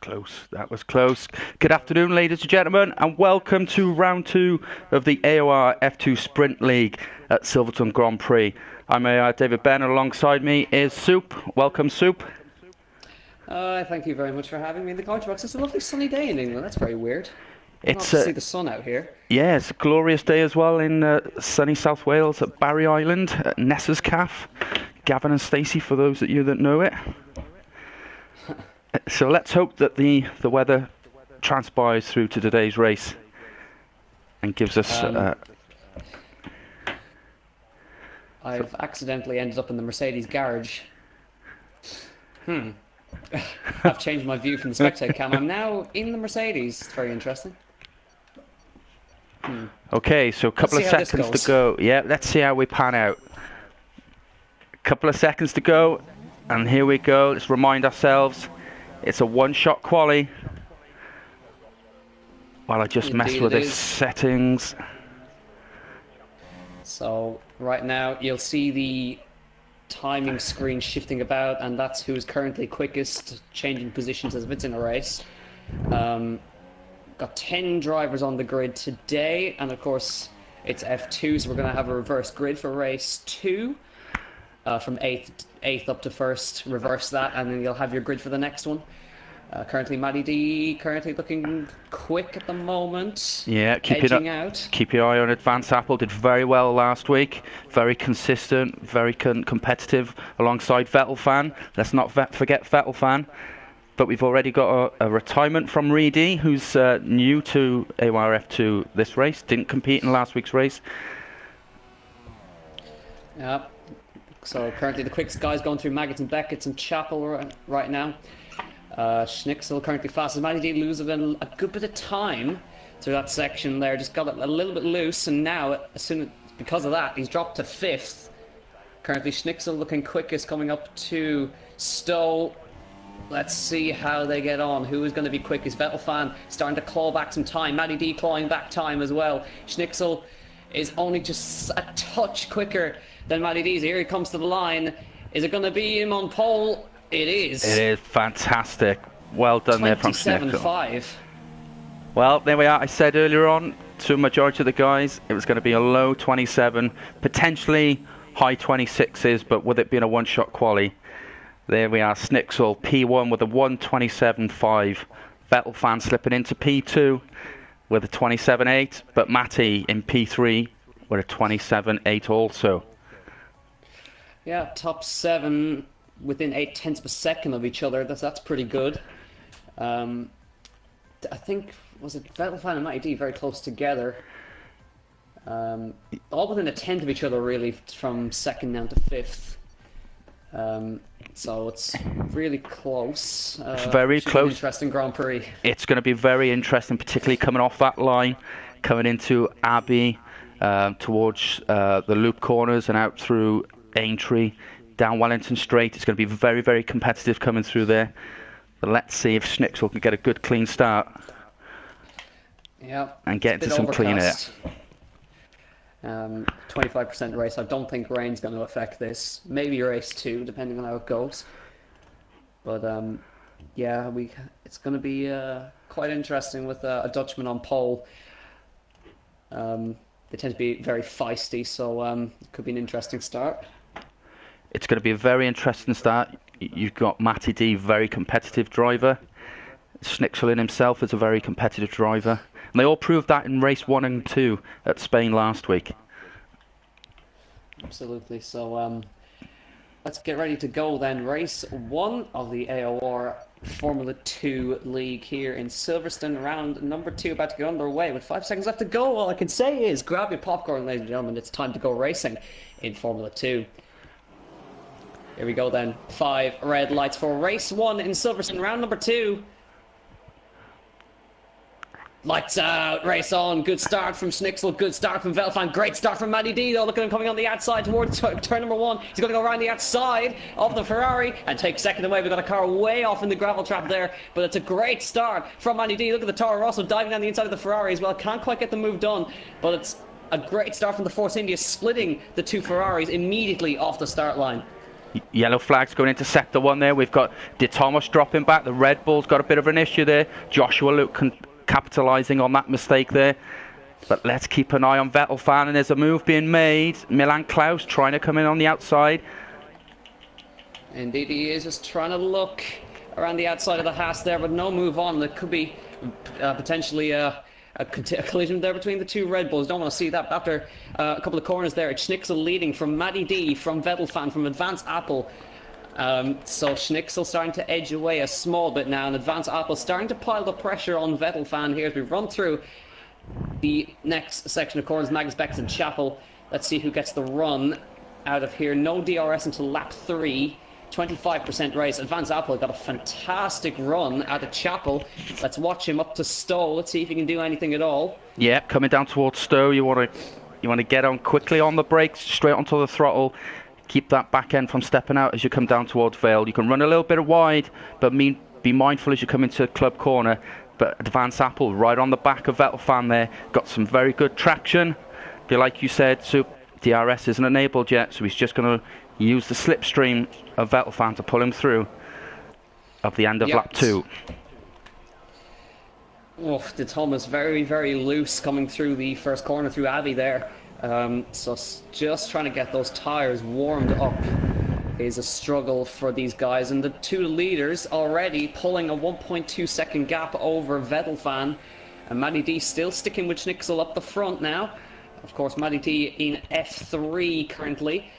close. That was close. Good afternoon, ladies and gentlemen, and welcome to round 2 of the AORF2 Sprint League at Silverstone Grand Prix. I'm David Ben, and alongside me is Soup. Welcome, Soup. Thank you very much for having me in the commentary box. It's a lovely sunny day in England. That's very weird. It's Not to see the sun out here. Yeah, it's a glorious day as well in sunny South Wales at Barry Island, at Nessa's Calf. Gavin and Stacey, for those of you that know it. So let's hope that the weather transpires through to today's race and gives us... I've accidentally ended up in the Mercedes garage. I've changed my view from the spectator cam. I'm now in the Mercedes. It's very interesting. Okay, so a couple of seconds to go. Yeah, let's see how we pan out. A couple of seconds to go, and here we go. Let's remind ourselves, it's a one-shot quali. While I just mess with the settings. So right now you'll see the timing screen shifting about, and that's who is currently quickest, changing positions as if it's in a race. Got 10 drivers on the grid today, and of course it's F2, so we're going to have a reverse grid for race 2. From 8th up to 1st, reverse that, and then you'll have your grid for the next one. Currently Matty D looking quick at the moment. Yeah, edging out. Keep your eye on Advanced Apple. Did very well last week. Very consistent, very competitive alongside Vettel Fan. Let's not forget Vettel Fan. But we've already got a retirement from Reedy, who's new to AORF2 this race. Didn't compete in last week's race. Yeah. So currently the quickest guy's going through Maggots and Beckett's and Chapel right now. Schnicksel currently fastest. Matty D losing a good bit of time through that section there. Just got it a little bit loose, and now because of that, he's dropped to 5th. Currently Schnicksel looking quickest, coming up to Stowe. Let's see how they get on. Who is going to be quickest? Vettel Fan starting to claw back some time. Matty D clawing back time as well. Schnicksel is only just a touch quicker than Matty D's. Here he comes to the line. Is it going to be him on pole? It is. It is fantastic. Well done there from Schnicksel. 27.5. Well, there we are. I said earlier on to a majority of the guys it was going to be a low 27, potentially high 26s, but with it being a one-shot quali, there we are. Schnicksel P1 with a 1:27.5. Vettel Fan slipping into P2 with a 27.8, but Matty in P3 with a 27.8 also. Yeah, top 7 within 0.8 of a second of each other. That's pretty good. I think, was it Vettel Fan and Matty D very close together? All within 1/10 of each other, really, from 2nd down to 5th. So it's really close. It's very close. Interesting Grand Prix. It's going to be very interesting, particularly coming off that line, coming into Abbey, towards the loop corners and out through Aintree, down Wellington Straight. It's going to be very, very competitive coming through there. But let's see if Schnicksel can get a good clean start. Yeah. And get into some clean air. 25% race. I don't think rain's going to affect this. Maybe race 2, depending on how it goes. But yeah, it's going to be quite interesting with a Dutchman on pole. They tend to be very feisty, so it could be an interesting start. It's going to be a very interesting start. You've got Matty D, very competitive driver. Schnicksel in himself is a very competitive driver. And they all proved that in race 1 and 2 at Spain last week. Absolutely. So let's get ready to go then. Race 1 of the AOR Formula 2 League here in Silverstone. Round number 2 about to get underway with 5 seconds left to go. All I can say is grab your popcorn, ladies and gentlemen. It's time to go racing in Formula 2. Here we go then. 5 red lights for race 1 in Silverstone. Round number 2. Lights out, race on, good start from Schnicksel, good start from Vettel Fan, great start from Matty D though, look at him coming on the outside towards turn number 1, he's going to go around the outside of the Ferrari and take second away. We've got a car way off in the gravel trap there, but it's a great start from Matty D. Look at the Toro Rosso diving down the inside of the Ferrari as well, can't quite get the move done, but it's a great start from the Force India, splitting the two Ferraris immediately off the start line. Yellow flags going into sector 1 there. We've got De Thomas dropping back. The Red Bull's got a bit of an issue there. Joshua Luke capitalising on that mistake there. But let's keep an eye on Vettel fan, and there's a move being made. Milan Klaus trying to come in on the outside. Indeed, he is just trying to look around the outside of the Haas there, but no move on. There could be potentially a collision there between the two Red Bulls. Don't want to see that. After a couple of corners there, it's Schnitzel leading from Matty D, from Vettel fan, from Advanced Apple. So Schnitzel starting to edge away a small bit now, and Advanced Apple starting to pile the pressure on Vettel fan here as we run through the next section of corners, Magnus, Beckett and Chapel. Let's see who gets the run out of here. No DRS until lap 3. 25% race. Advanced Apple got a fantastic run out of Chapel. Let's watch him up to Stowe. Let's see if he can do anything at all. Yeah, coming down towards Stowe. You want to get on quickly on the brakes, straight onto the throttle. Keep that back end from stepping out as you come down towards Vale. You can run a little bit wide, but be mindful as you come into club corner. But Advanced Apple right on the back of Vettel fan there. Got some very good traction. But like you said, so DRS isn't enabled yet, so he's just going to use the slipstream of Vettel fan to pull him through at the end of lap 2. Oh, De Thomas very, very loose coming through the first corner through Abbey there. So just trying to get those tyres warmed up is a struggle for these guys. And the two leaders already pulling a 1.2 second gap over Vettel fan. And Matty D still sticking with Schnitzel up the front now. Of course, Matty D in F3 currently.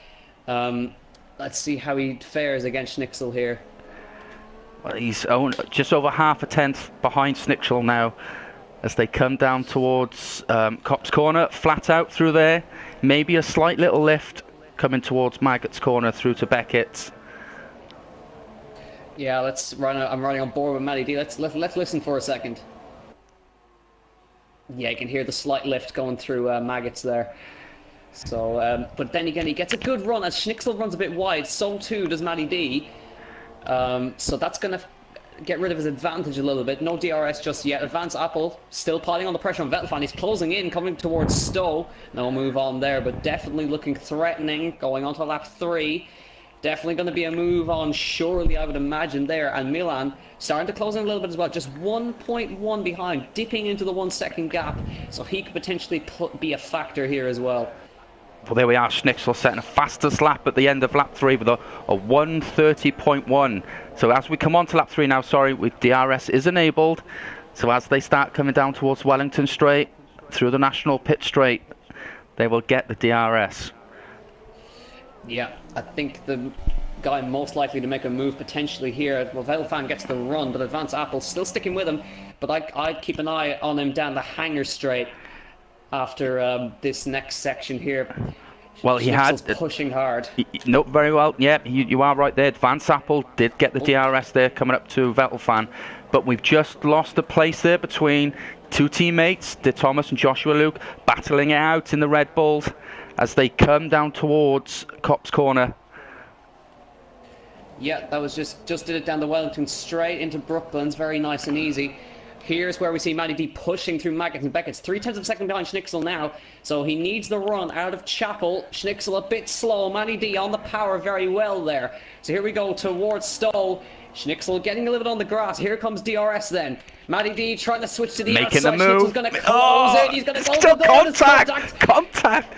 Let's see how he fares against Schnitzel here. Well, he's just over half a tenth behind Schnitzel now as they come down towards Cop's corner, flat out through there. Maybe a slight little lift coming towards Maggott's corner through to Beckett's. Yeah, I'm running on board with Matty D. Let's listen for a second. Yeah, you can hear the slight lift going through Maggott's there. So, but then again, he gets a good run as Schnitzel runs a bit wide. So too does Matty D. So that's going to get rid of his advantage a little bit. No DRS just yet. Advanced Apple still piling on the pressure on Vettel fan. He's closing in, coming towards Stowe. No move on there, but definitely looking threatening. Going on to lap 3. Definitely going to be a move on, surely, I would imagine there. And Milan starting to close in a little bit as well. Just 1.1 behind, dipping into the 1 second gap. So he could potentially be a factor here as well. Well, there we are. Schnitzel setting a fastest lap at the end of lap 3 with a 1:30.1. So as we come on to lap 3 now, with DRS is enabled. So as they start coming down towards Wellington Straight, through the National Pit Straight, they will get the DRS. Yeah, I think the guy most likely to make a move potentially here, well, Vettel fan gets the run, but Advanced Apple still sticking with him. But I'd keep an eye on him down the Hanger Straight after this next section here. Well, he had pushing hard. No, very well. Yeah, you are right there. Advanced Apple did get the DRS there, coming up to Vettel fan, but we've just lost a place there between two teammates, De Thomas and Joshua Luke, battling it out in the Red Bulls as they come down towards Cop's corner. Yeah, that was just did it down the Wellington Straight into Brooklands, very nice and easy. Here's where we see Matty D pushing through Maggots and Beckett's 0.3 of a second behind Schnitzel now, so he needs the run out of Chapel. Schnitzel a bit slow, Matty D on the power very well there. So here we go towards Stowe. Schnitzel getting a little bit on the grass. Here comes DRS then. Matty D trying to switch to the making outside. The move. Schnitzel's going to close it. He's going to go still for contact. Contact.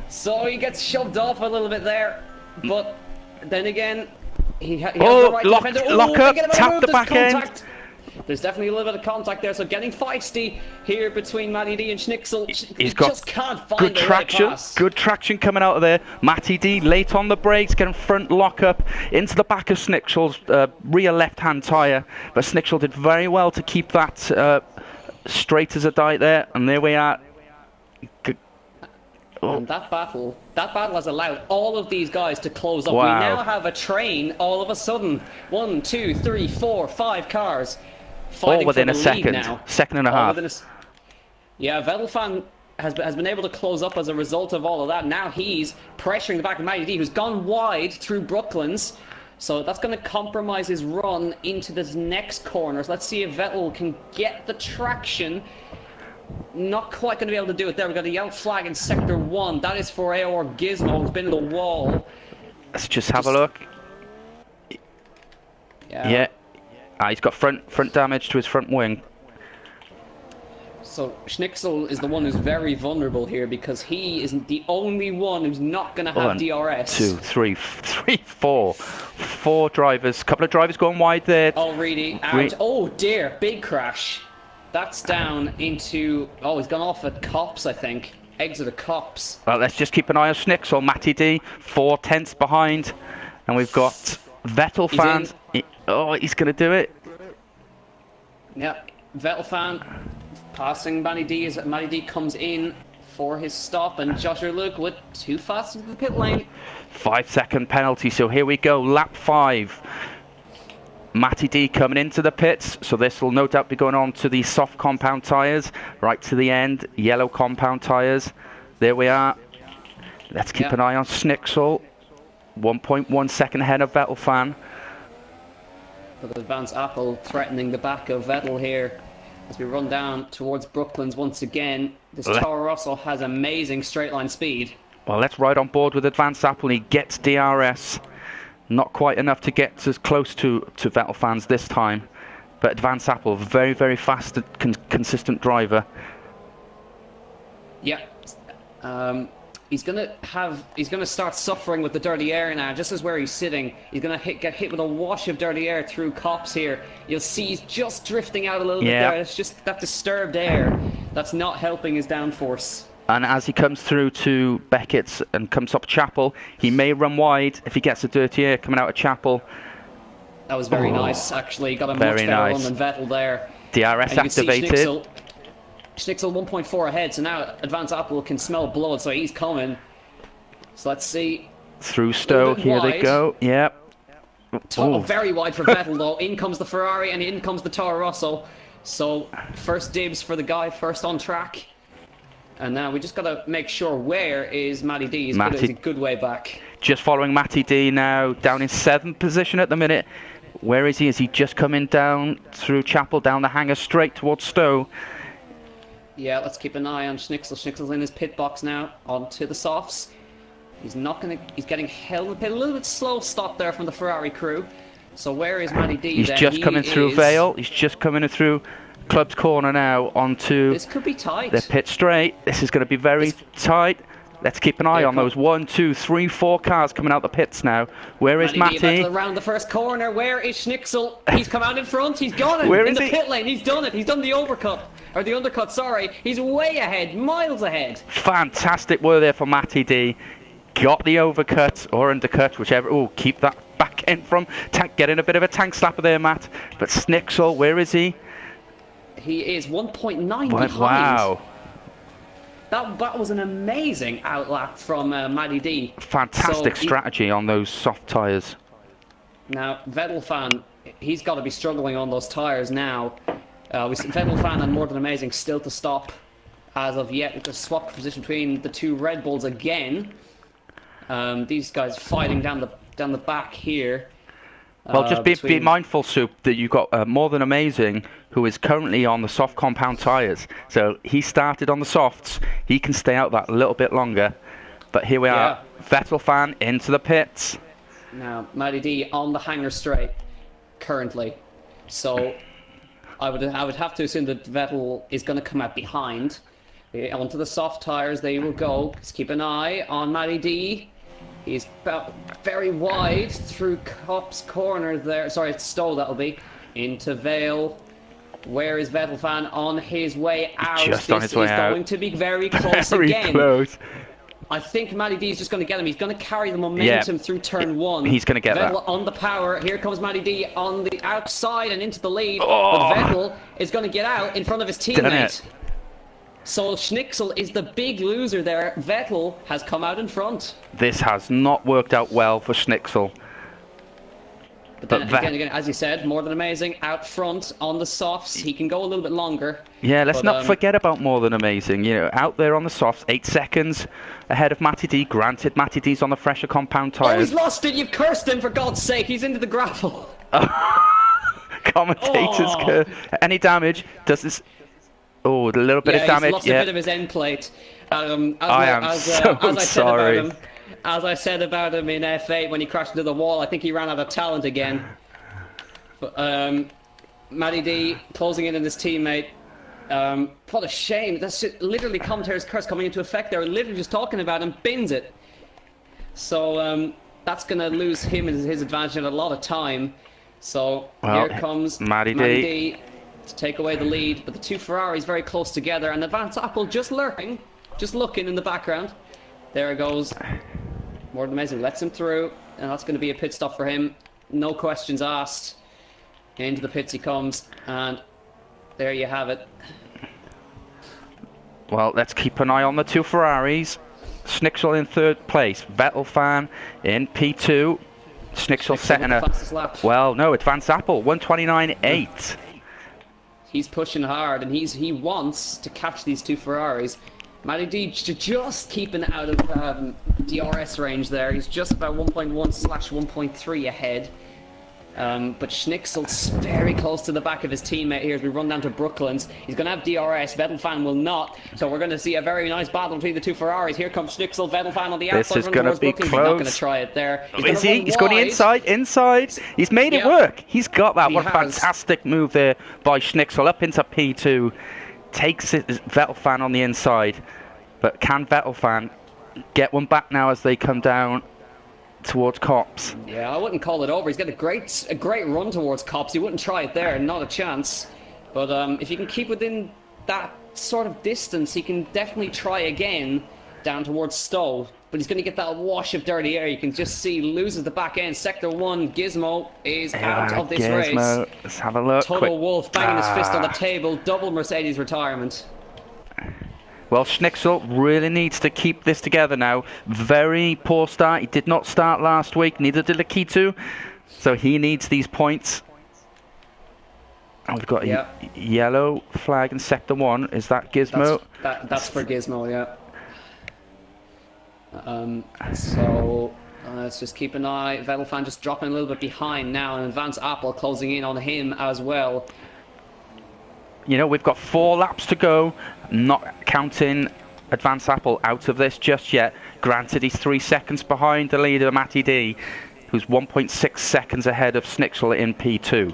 So he gets shoved off a little bit there, but then again, he has the right defender. Lock up, tap the back end. There's definitely a little bit of contact there, so getting feisty here between Matty D and Schnitzel. He's got just can't find good traction. Right pass. Good traction coming out of there. Matty D late on the brakes, getting front lock up into the back of Schnitzel's rear left-hand tyre. But Schnitzel did very well to keep that straight as a die there, and there we are. And that battle has allowed all of these guys to close up. Wow. We now have a train all of a sudden. 1, 2, 3, 4, 5 cars fighting all within for the a second. lead now. Second and a half. Yeah, Vettel fan has been able to close up as a result of all of that. Now he's pressuring the back of Matty D, who's gone wide through Brooklands. So that's going to compromise his run into this next corner. So let's see if Vettel can get the traction. Not quite going to be able to do it there. We've got a yellow flag in Sector 1. That is for AOR Gizmo, who's been in the wall. Let's just have a look. Yeah. He's got front damage to his front wing. So Schnitzel is the one who's very vulnerable here because he isn't the only one who's not going to have DRS. 1, 2, 3, 4. 4 drivers. Couple of drivers going wide there. Oh, really? Out. Oh, dear. Big crash. That's down into... Oh, he's gone off at Cops, I think. Exit of Cops. Well, let's just keep an eye on Schnitzel. Matty D, 4 tenths behind. And we've got Vettel fans. He's going to do it. Yeah. Vettel fan passing Matty D as Matty D comes in for his stop, and Joshua Lookwood too fast into the pit lane. 5-second penalty, so here we go, lap 5. Matty D coming into the pits, so this will no doubt be going on to the soft compound tyres, right to the end, yellow compound tyres. There we are. Let's keep an eye on Schnitzel. 1.1 second ahead of Vettel fan. But Advanced Apple threatening the back of Vettel here as we run down towards Brooklands once again. This Toro Rosso has amazing straight line speed. Well, let's ride on board with Advanced Apple. He gets DRS. Not quite enough to get as close to Vettel fans this time. But Advanced Apple, very, very fast, consistent driver. Yeah. He's gonna start suffering with the dirty air now. Just as where he's sitting, he's gonna get hit with a wash of dirty air through Cops here. You'll see he's just drifting out a little bit there. It's just that disturbed air that's not helping his downforce. And as he comes through to Beckett's and comes up Chapel, he may run wide if he gets the dirty air coming out of Chapel. That was very nice, actually. Got a much better run than Vettel there. DRS activated. Schnitzel 1.4 ahead, so now Advanced Apple can smell blood, so he's coming. So let's see. Through Stoke, here they go. Yep. Very wide for Vettel though. In comes the Ferrari and in comes the Toro Rosso. So first dibs for the guy first on track. And now we just got to make sure where is Matty D. He's a good way back. Just following Matty D now, down in 7th position at the minute. Where is he? Is he just coming down through Chapel, down the hangar straight towards Stowe? Yeah, let's keep an eye on Schnitzel. Schnitzel's in his pit box now, onto the softs. He's getting held in the pit. A little bit slow stop there from the Ferrari crew. So where is Matty D? He's just coming through Vale. He's just coming through Club's corner now onto... This could be tight. The pit straight. This is going to be very tight. Let's keep an eye on those 1, 2, 3, 4 cars coming out the pits now. Where is Matty? Around the first corner. Where is Schnitzel? He's come out in front. He's gone in the pit lane. He's done it. He's done the overcut. Or the undercut, sorry. He's way ahead. Miles ahead. Fantastic work there for Matty D. Got the overcut or undercut, whichever. Oh, keep that back end from. Getting a bit of a tank slapper there, Matt. But Schnitzel, where is he? He is 1.9 behind. Wow. That was an amazing outlap from Matty D. Fantastic strategy on those soft tyres. Now, Vettel fan, he's got to be struggling on those tyres now. We see Vettel fan and More Than Amazing still to stop as of yet. With the swap position between the two Red Bulls again. These guys fighting down the back here. Well, just be mindful, Soup, that you've got More Than Amazing, who is currently on the soft compound tyres. So he started on the softs. He can stay out that a little bit longer. But here we are, Vettel fan into the pits. Now, Matty D on the hangar straight currently. So I would have to assume that Vettel is going to come out behind. Onto the soft tyres they will go. Just keep an eye on Matty D. He's very wide through Cop's corner there. Sorry, it's Stowe that'll be. Into Vale. Where is Vettel fan? On his way out. Just on his way out. Going to be very close again. Close. I think Matty D is just going to get him. He's going to carry the momentum through turn 1. He's going to get Vettel that. On the power. Here comes Matty D on the outside and into the lead. But Vettel is going to get out in front of his teammate. So Schnitzel is the big loser there. Vettel has come out in front. This has not worked out well for Schnitzel. But then again, as you said, More Than Amazing out front on the softs. He can go a little bit longer. Yeah, let's not forget about More Than Amazing. You know, out there on the softs, 8 seconds ahead of Matty D. Granted, Matty D's on the fresher compound tyres. Oh, he's lost it! You've cursed him, for God's sake! He's into the gravel. Commentators curse. Any damage? Does this... Oh, a little bit of damage. He's lost a bit of his end plate. I am so sorry. As I said about him in F8 when he crashed into the wall, I think he ran out of talent again. But Matty D closing in on his teammate. What a shame. That's literally commentator's curse coming into effect there. We're literally just talking about him, bins it. So that's going to lose him his advantage in a lot of time. So here comes Matty D to take away the lead. But the two Ferraris very close together. And Advance Apple just lurking, just looking in the background. There it goes. More than amazing. Lets him through. And that's going to be a pit stop for him. No questions asked. Into the pits he comes. And there you have it. Well, let's keep an eye on the two Ferraris. Schnicksel in third place. Vettel fan in P2. Schnicksel setting a... Well, no, Advance Apple, 129.8. He's pushing hard, and he wants to catch these two Ferraris. Matty D just keeping out of DRS range there. He's just about 1.1/1.3 ahead. But Schnicksel's very close to the back of his teammate here as we run down to Brooklands. He's going to have DRS, Vettel fan will not. So we're going to see a very nice battle between the two Ferraris. Here comes Schnicksel, Vettel fan on the outside. This is going to be close. He's not going to try it there. Is he? He's going inside. He's made it work. He's got that. What a fantastic move there by Schnicksel up into P2. Takes it, Vettel fan on the inside. But can Vettel fan get one back now as they come down towards Cops? Yeah, I wouldn't call it over. He's got a great run towards Cops. He wouldn't try it there, not a chance. But if he can keep within that sort of distance, he can definitely try again down towards Stowe. But he's going to get that wash of dirty air. You can just see loses the back end. Sector 1, Gizmo is out of this race. Let's have a look. Total Wolf banging his fist on the table. Double Mercedes retirement. Well, Schnicksel really needs to keep this together now. Very poor start. He did not start last week. Neither did Lakitu. So he needs these points. And we've got a yellow flag in Sector 1. Is that Gizmo? That's for Gizmo, yeah. So let's just keep an eye. Vettel fan just dropping a little bit behind now. And Advance Apple closing in on him as well. You know, we've got 4 laps to go. Not counting Advance Apple out of this just yet. Granted, he's 3 seconds behind the leader, Matty D, who's 1.6 seconds ahead of Schnicksel in P2.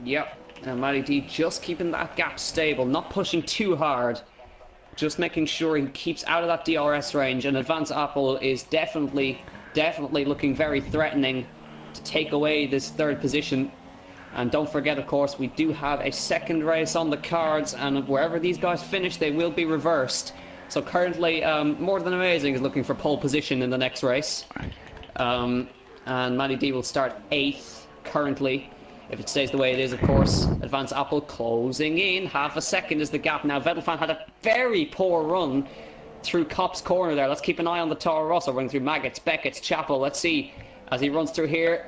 Yep, and Matty D just keeping that gap stable, not pushing too hard. Just making sure he keeps out of that DRS range. And Advance Apple is definitely looking very threatening to take away this third position. And don't forget, of course, we do have a second race on the cards, and wherever these guys finish, they will be reversed. So currently, More Than Amazing is looking for pole position in the next race. And Matty D will start 8th currently, if it stays the way it is, of course. Advance Apple closing in. Half a second is the gap now. Vettel fan had a very poor run through Cop's corner there. Let's keep an eye on the Toro Rosso running through Maggots, Beckett's, Chapel. Let's see as he runs through here.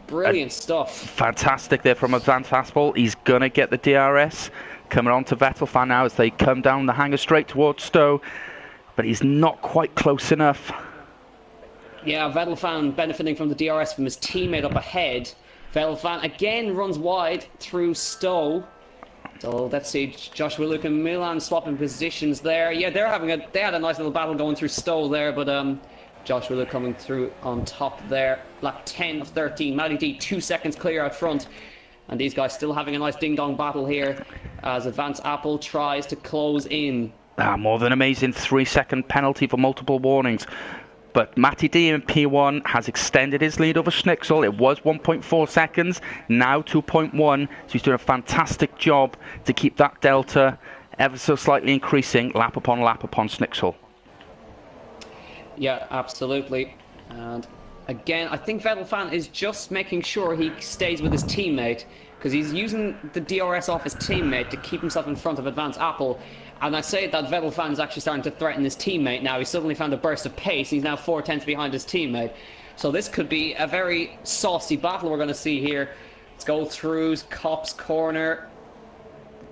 Brilliant stuff. Fantastic there from Advance Apple. He's going to get the DRS. Coming on to Vettel fan now as they come down the hanger straight towards Stowe. But he's not quite close enough. Yeah, Vettel fan benefiting from the DRS from his teammate up ahead. Vettel fan again runs wide through Stowe. So let's see, Joshua Luke and Milan swapping positions there. Yeah, they had a nice little battle going through Stowe there, but Joshua Luke coming through on top there. Lap 10 of 13. Matty D 2 seconds clear out front. And these guys still having a nice ding-dong battle here as Advance Apple tries to close in. More Than Amazing 3-second penalty for multiple warnings. But Matty D in P1 has extended his lead over Schnicksel. It was 1.4 seconds, now 2.1. So he's doing a fantastic job to keep that delta ever so slightly increasing lap upon Schnicksel. Yeah, absolutely. And again, I think Vettel fan is just making sure he stays with his teammate, because he's using the DRS off his teammate to keep himself in front of Advance Apple. And I say that Vettel fan is actually starting to threaten his teammate now. He's suddenly found a burst of pace. He's now 4/10 behind his teammate. So this could be a very saucy battle we're going to see here. Let's go through Cop's corner.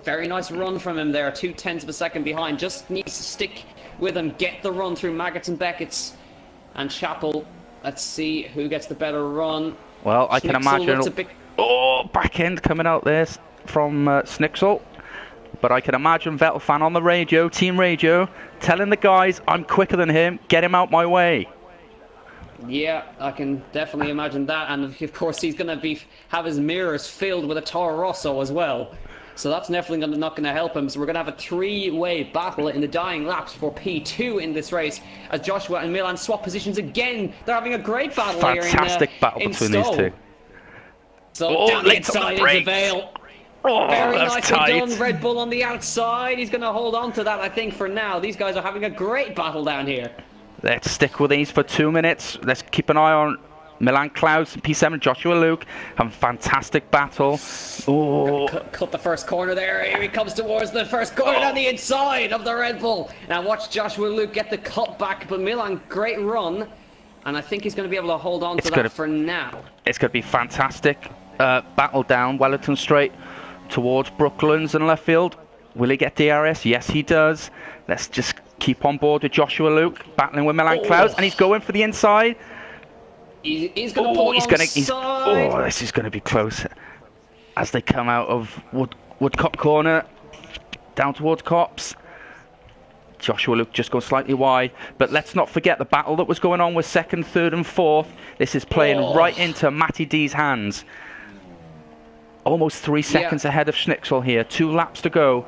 Very nice run from him there. 0.2 of a second behind. Just needs to stick with him. Get the run through Maggots and Beckett's and Chapel. Let's see who gets the better run. Well, I can imagine... Oh, back end coming out there from Schnicksel. but I can imagine Vettel fan on the radio, team radio, telling the guys, I'm quicker than him, get him out my way. Yeah, I can definitely imagine that, and of course he's going to have his mirrors filled with a Toro Rosso as well. So that's definitely not going to help him. So we're going to have a three-way battle in the dying laps for P2 in this race, as Joshua and Milan swap positions again. They're having a great battle here. Fantastic battle between these two. So down the inside is the Vale. Very nicely done. Red Bull on the outside. He's going to hold on to that, I think, for now. These guys are having a great battle down here. Let's stick with these for 2 minutes. Let's keep an eye on Milan Klaus and P7, Joshua Luke. Have a fantastic battle. Oh. Cut the first corner there. Here he comes towards the first corner on the inside of the Red Bull. Now watch Joshua Luke get the cut back, but Milan, great run. And I think he's going to be able to hold on to that for now. It's going to be fantastic. Battle down Wellington Straight towards Brooklands and left field. Will he get DRS? Yes, he does. Let's just keep on board with Joshua Luke, battling with Milan Klaus, and he's going for the inside. He's going to pull alongside. This is going to be close as they come out of Woodcop corner down towards Cops. Joshua Luke just goes slightly wide, but let's not forget the battle that was going on with second, third and fourth. This is playing right into Matty D's hands. Almost 3 seconds ahead of Schnitzel here. 2 laps to go.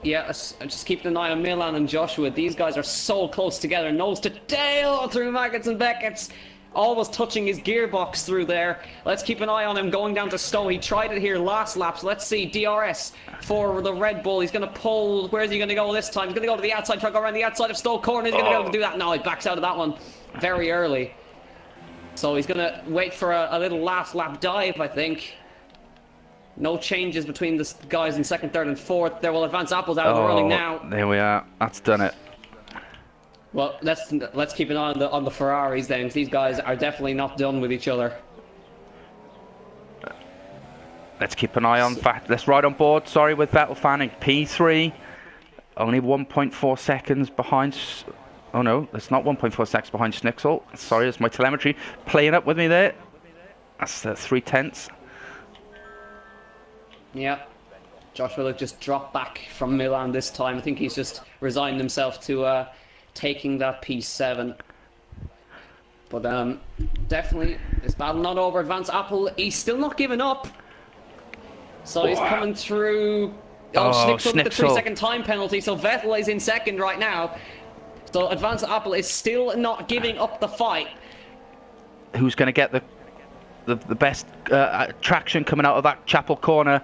Yeah, just keeping an eye on Milan and Joshua. These guys are so close together, nose to tail through Maggots and Beckett's. Almost touching his gearbox through there. Let's keep an eye on him going down to Stowe. He tried it here last lap. So let's see, DRS for the Red Bull. He's going to pull. Where's he going to go this time? He's going to go to the outside, try to go around the outside of Stowe corner. He's going to be able to do that. No, he backs out of that one very early. So he's going to wait for a little last lap dive, I think. No changes between the guys in second, third, and fourth. There will advance Apple's out of the running now. There we are. That's done it. Well, let's keep an eye on the Ferraris then. These guys are definitely not done with each other. Let's keep an eye on. Let's ride on board. Sorry, with Vettel fanning P3, only 1.4 seconds behind. Oh no, it's not 1.4 seconds behind Schnitzel. Sorry, it's my telemetry playing up with me there. That's 3/10. Yeah, Joshua Luke just dropped back from Milan this time. I think he's just resigned himself to taking that P7. But definitely, this battle not over. Advance Apple, he's still not giving up. So he's coming through. Schnitzel with the 3-second time penalty. So Vettel is in second right now. So Advance Apple is still not giving up the fight. Who's going to get the best traction coming out of that Chapel corner?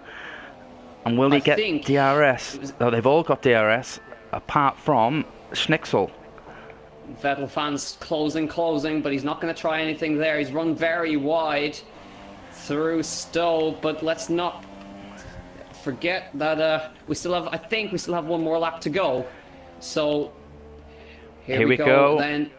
And will he get DRS? Oh, they've all got DRS, apart from Schnitzel. Vettel fans closing, but he's not going to try anything there. He's run very wide through Stowe, but let's not forget that we still have, I think we still have one more lap to go. So here we go. Then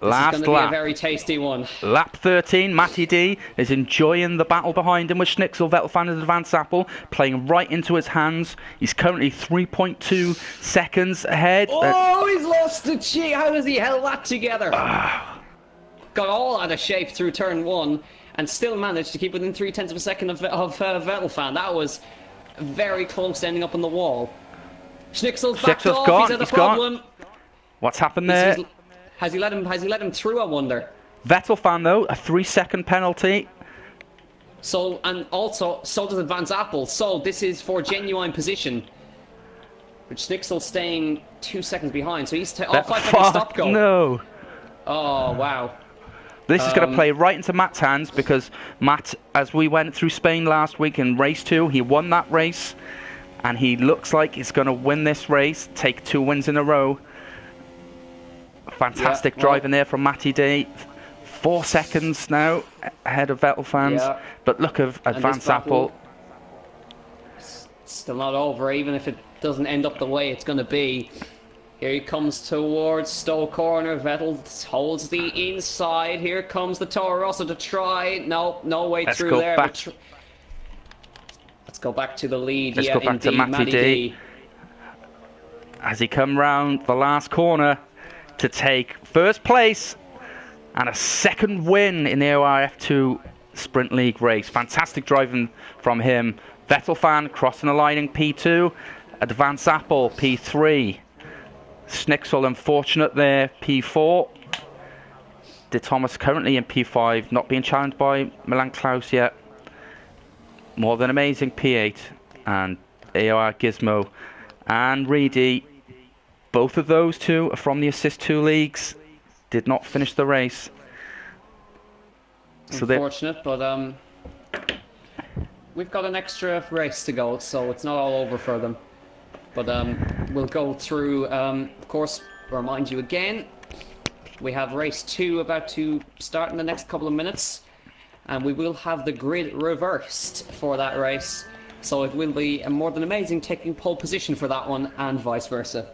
last this is going to lap. Be a very tasty one. Lap 13, Matty D is enjoying the battle behind him with Schnitzel. Vettel fan and Advance Apple playing right into his hands. He's currently 3.2 seconds ahead. Oh, he's lost the cheek. How has he held that together? Got all out of shape through turn 1 and still managed to keep within 0.3 of a second of Vettel fan. That was very close ending up on the wall. Schnitzel's backed off. Gone. He's had a problem. What's happened there? Has he let him through, I wonder? Vettel fan though, a 3-second penalty. So, and also, so does Advance Apple. So this is for genuine position. Which Schnitzel staying 2 seconds behind. So he's 5-second stop go. No. Oh wow. This is going to play right into Matt's hands, because Matt, as we went through Spain last week in race 2, he won that race, and he looks like he's going to win this race, take 2 wins in a row. Fantastic driving there from Matty D. 4 seconds now ahead of Vettel fans. Yeah. But look at Advance Apple. Still not over, even if it doesn't end up the way it's going to be. Here he comes towards Stowe corner. Vettel holds the inside. Here comes the Toro Rosso to try. No way through there. Let's go back to the lead. Let's go back to Matty D. As he come round the last corner to take first place and a second win in the AORF2 Sprint League race. Fantastic driving from him. Vettel fan crossing the line in P2. Advance Apple P3. Snixel unfortunate there, P4. De Thomas currently in P5, not being challenged by Milan Klaus yet. More Than Amazing P8. And AOR Gizmo and Reedy. Both of those two are from the Assist 2 leagues. Did not finish the race. Unfortunate, but we've got an extra race to go, so it's not all over for them. But we'll go through, of course, remind you again, we have race 2 about to start in the next couple of minutes, and we will have the grid reversed for that race. So it will be a More Than Amazing taking pole position for that one, and vice versa.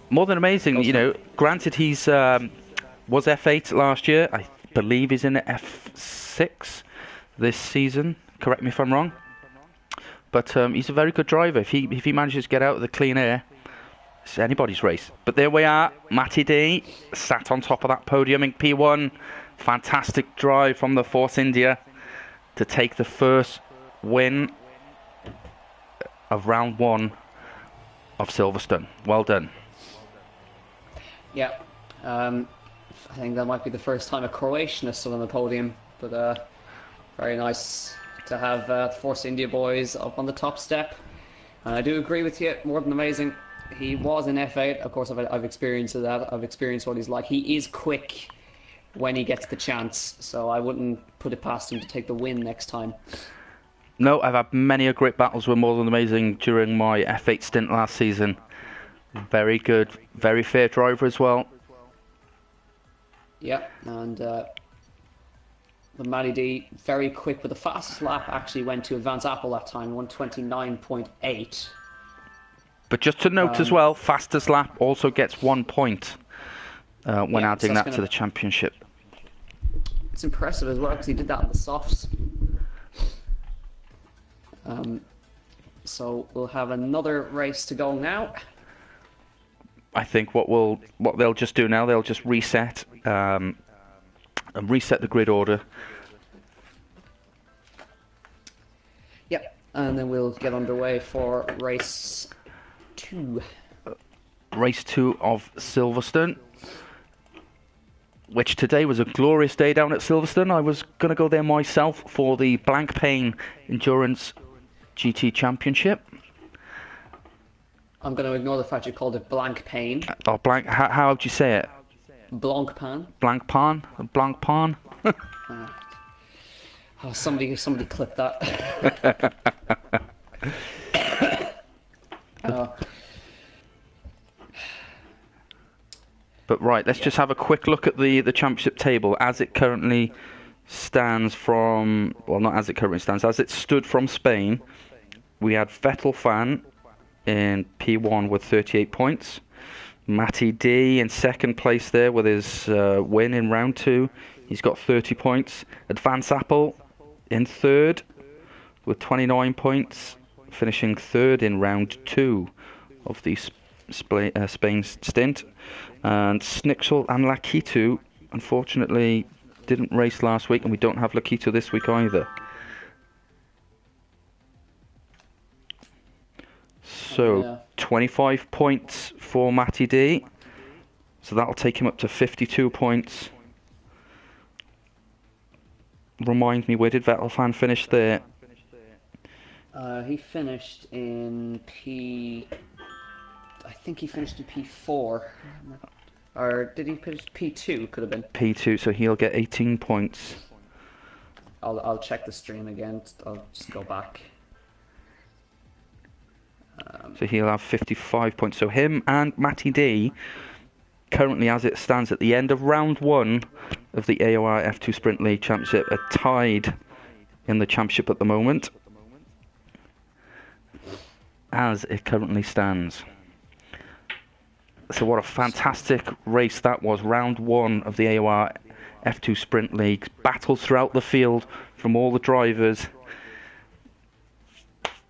More Than Amazing, you know, granted he's was F8 last year. I believe he's in F6 this season. Correct me if I'm wrong. But he's a very good driver. If he manages to get out of the clean air, it's anybody's race. But there we are. Matty D sat on top of that podium in P1. Fantastic drive from the Force India to take the first win of round 1 of Silverstone. Well done. Yeah, I think that might be the first time a Croatian is still on the podium, but very nice to have the Force India boys up on the top step. And I do agree with you, More Than Amazing. He was in F8, of course I've experienced that, I've experienced what he's like. He is quick when he gets the chance, so I wouldn't put it past him to take the win next time. No, I've had many a great battles with More Than Amazing during my F8 stint last season. Very good, very fair driver as well. Yeah, and the Matty D, very quick, but the fastest lap actually went to Advance Apple that time, 129.8. But just to note as well, fastest lap also gets 1 point when adding that to the championship. It's impressive as well because he did that on the softs. So we'll have another race to go now. I think what they'll just do now, they'll just reset and reset the grid order. Yep, and then we'll get underway for race 2. Race 2 of Silverstone, which today was a glorious day down at Silverstone. I was going to go there myself for the Blank Pain Endurance GT Championship. I'm going to ignore the fact you called it Blank Pain. Oh, blank. How would you say it? Blanc Pan. Blank Pan? Blank Pan? Oh, somebody clip that. But right, let's just have a quick look at the championship table as it currently stands from... Well, not as it currently stands. As it stood from Spain, we had Vettel Fan in P1 with 38 points. Matty D in second place there with his win in round 2. He's got 30 points. Advance Apple in third with 29 points, finishing third in round 2 of the Spain stint. And Snixel and Lakitu, unfortunately, didn't race last week, and we don't have Lakitu this week either. So, 25 points for Matty D. So that'll take him up to 52 points. Remind me, where did Vettel Fan finish there? He finished in I think he finished in P4. Or did he finish P2? Could have been. P2, so he'll get 18 points. I'll check the stream again. I'll just go back. So he'll have 55 points. So him and Matty D, currently as it stands at the end of round 1 of the AORF2 Sprint League Championship, are tied in the championship at the moment, as it currently stands. So what a fantastic race that was. Round 1 of the AORF2 Sprint League. Battles throughout the field from all the drivers.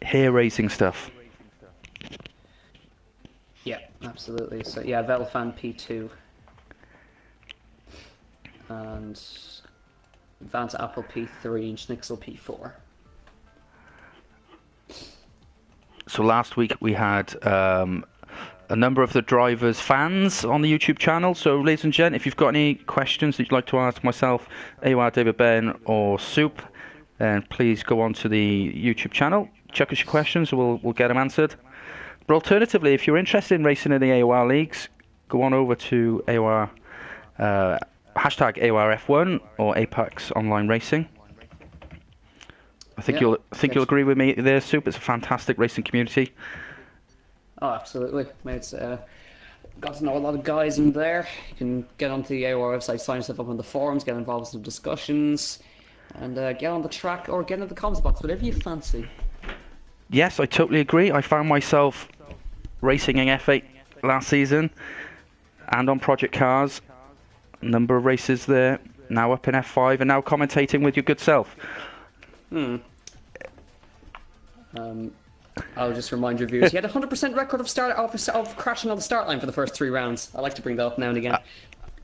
Hair-raising stuff. Yeah, absolutely. So yeah, Vettel Fan P2. And Advance Apple P3 and Schnixel P4. So last week we had a number of the drivers' fans on the YouTube channel. So, ladies and gents, if you've got any questions that you'd like to ask myself, AOR, David Ben, or Soup, then please go on to the YouTube channel. Chuck us your questions, we'll get them answered. But alternatively, if you're interested in racing in the AOR leagues, go on over to AOR, hashtag AORF1 or Apex Online Racing. I think you'll agree with me there, Soup. It's a fantastic racing community. Oh, absolutely. It's got to know a lot of guys in there. You can get onto the AOR website, sign yourself up on the forums, get involved in some discussions, and get on the track or get in the comments box, whatever you fancy. Yes, I totally agree. I found myself racing in F8 last season and on Project Cars. A number of races there. Now up in F5 and now commentating with your good self. I'll just remind your viewers, he had a 100% record of crashing on the start line for the first 3 rounds. I like to bring that up now and again.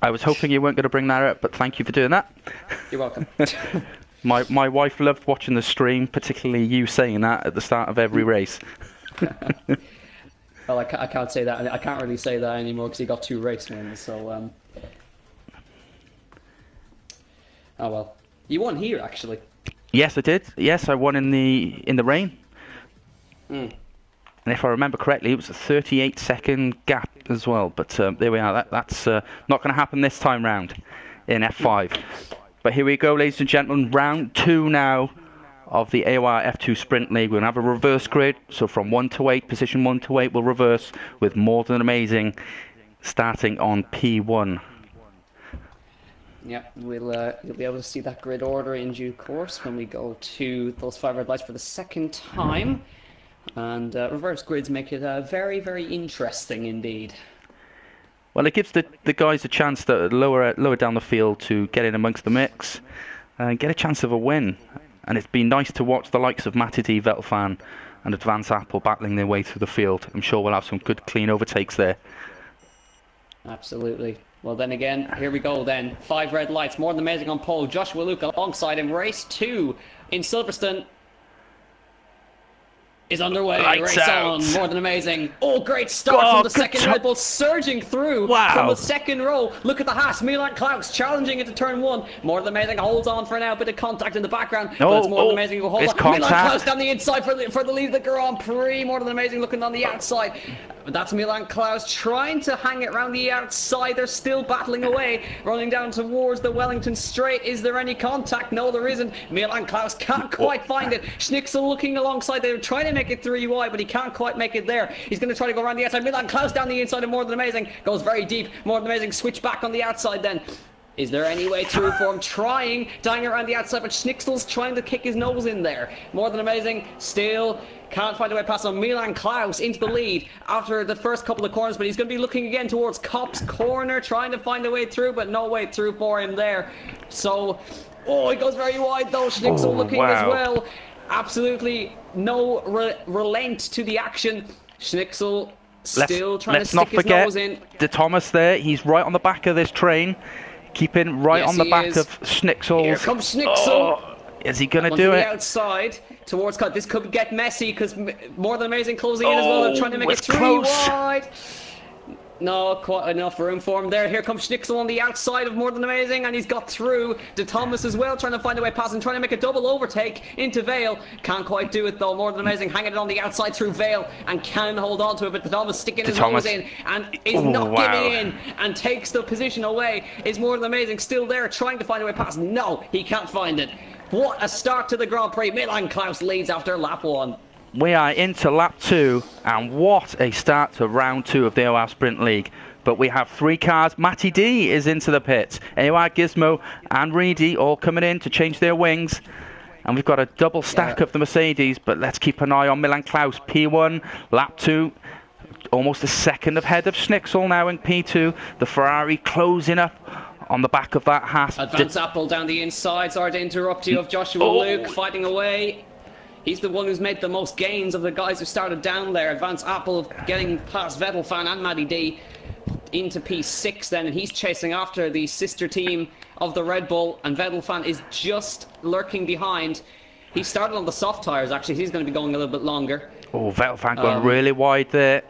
I was hoping you weren't going to bring that up, but thank you for doing that. You're welcome. My wife loved watching the stream, particularly you saying that at the start of every race. Well, I can't say that. I can't really say that anymore because he got 2 race wins. So, oh well, you won here actually. Yes, I did. Yes, I won in the rain. And if I remember correctly, it was a 38-second gap as well. But there we are. That's not going to happen this time round in F5. But here we go, ladies and gentlemen. Round 2 now of the AORF2 Sprint League. We're going to have a reverse grid. So from 1 to 8, position 1 to 8 will reverse with More Than Amazing starting on P1. Yeah, you'll be able to see that grid order in due course when we go to those 5 red lights for the second time. And reverse grids make it very, very interesting indeed. Well, it gives the guys a chance to lower down the field to get in amongst the mix and get a chance of a win. And it's been nice to watch the likes of Matty D, Vettelfan and Advance Apple battling their way through the field. I'm sure we'll have some good, clean overtakes there. Absolutely. Well, then again, here we go then. 5 red lights, More Than Amazing on pole. Joshua Luke alongside him. Race 2 in Silverstone is underway. Lights Race out. on. More Than Amazing. Oh, great start from the second Red Bull, surging through from the second row. Look at the Haas. Milan Klaus challenging into turn 1. More Than Amazing holds on for now. Bit of contact in the background. But it's More Than Amazing who holds on. Contact. Milan Klaus down the inside for the lead of the Grand Prix. More Than Amazing looking on the outside. But that's Milan Klaus trying to hang it around the outside. They're still battling away, running down towards the Wellington Straight. Is there any contact? No, there isn't. Milan Klaus can't quite find it. Schnicksel looking alongside. They're trying to make it 3 wide, but he can't quite make it there. He's going to try to go around the outside. Milan Klaus down the inside of More Than Amazing. Goes very deep. More Than Amazing switch back on the outside then. Is there any way through for him? Trying to hang around the outside, but Schnicksel's trying to kick his nose in there. More Than Amazing still can't find a way past on Milan Klaus into the lead after the first couple of corners, but he's going to be looking again towards Kopp's corner, trying to find a way through, but no way through for him there. So, he goes very wide though. Schnicksel looking as well. Absolutely no relent to the action. Schnicksel still trying to stick his nose in. De Thomas there, he's right on the back of this train, keeping right on the back of Schnicksel's. Here comes Schnicksel. Is he going to do it? Outside towards cut. This could get messy because More Than Amazing closing in as well. They're trying to make it 3 wide. No, quite enough room for him there. Here comes Schnicksel on the outside of More Than Amazing, and he's got through. De Thomas as well, trying to find a way past and trying to make a double overtake into Vale. Can't quite do it though. More Than Amazing hanging it on the outside through Vale and can hold on to it, but De Thomas sticking his nose in and is not giving in and takes the position away. Is More Than Amazing still there trying to find a way past? No, he can't find it. What a start to the Grand Prix. Milan Klaus leads after lap 1. We are into lap 2, and what a start to round 2 of the AOR Sprint League. But we have 3 cars. Matty D is into the pits. AOR Gizmo and Reedy all coming in to change their wings. And we've got a double stack of the Mercedes, but let's keep an eye on Milan Klaus. P1, lap 2, almost a second ahead of Schnicksel now in P2. The Ferrari closing up on the back of that Haas. Advance Apple down the inside. Sorry to interrupt you, of Joshua Luke fighting away. He's the one who's made the most gains of the guys who started down there. Advance Apple getting past Vettelfan and Matty D into P6 then, and he's chasing after the sister team of the Red Bull, and Vettelfan is just lurking behind. He started on the soft tyres, actually. He's going to be going a little bit longer. Oh, Vettelfan going really wide there